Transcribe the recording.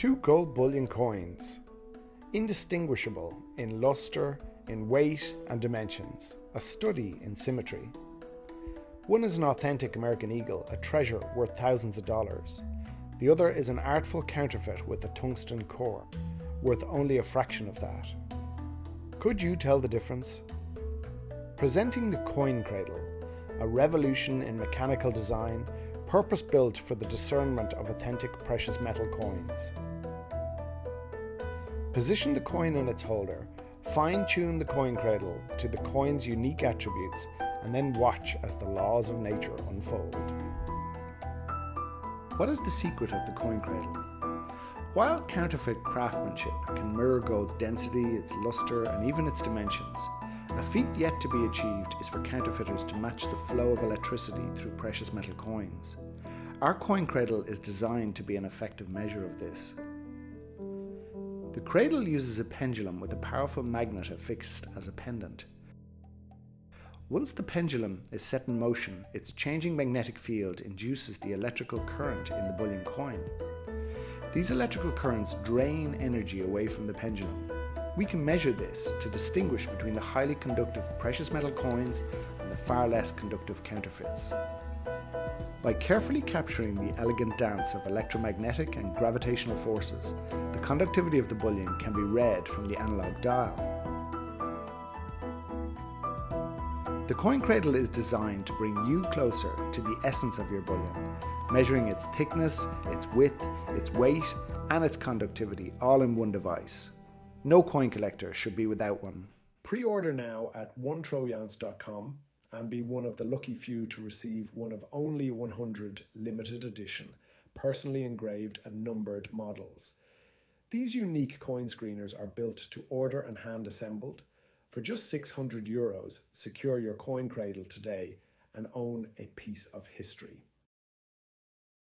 Two gold bullion coins, indistinguishable in luster, in weight and dimensions, a study in symmetry. One is an authentic American eagle, a treasure worth thousands of dollars. The other is an artful counterfeit with a tungsten core, worth only a fraction of that. Could you tell the difference? Presenting the Coin Cradle, a revolution in mechanical design, purpose-built for the discernment of authentic precious metal coins. Position the coin in its holder, fine-tune the coin cradle to the coin's unique attributes, and then watch as the laws of nature unfold. What is the secret of the coin cradle? While counterfeit craftsmanship can mirror gold's density, its luster, and even its dimensions, a feat yet to be achieved is for counterfeiters to match the flow of electricity through precious metal coins. Our coin cradle is designed to be an effective measure of this. The cradle uses a pendulum with a powerful magnet affixed as a pendant. Once the pendulum is set in motion, its changing magnetic field induces the electrical current in the bullion coin. These electrical currents drain energy away from the pendulum. We can measure this to distinguish between the highly conductive precious metal coins and the far less conductive counterfeits. By carefully capturing the elegant dance of electromagnetic and gravitational forces, the conductivity of the bullion can be read from the analog dial. The coin cradle is designed to bring you closer to the essence of your bullion, measuring its thickness, its width, its weight, and its conductivity all in one device. No coin collector should be without one. Pre-order now at onetroyance.com and be one of the lucky few to receive one of only 100 limited edition, personally engraved and numbered models. These unique coin screeners are built to order and hand assembled. For just €600, secure your coin cradle today and own a piece of history.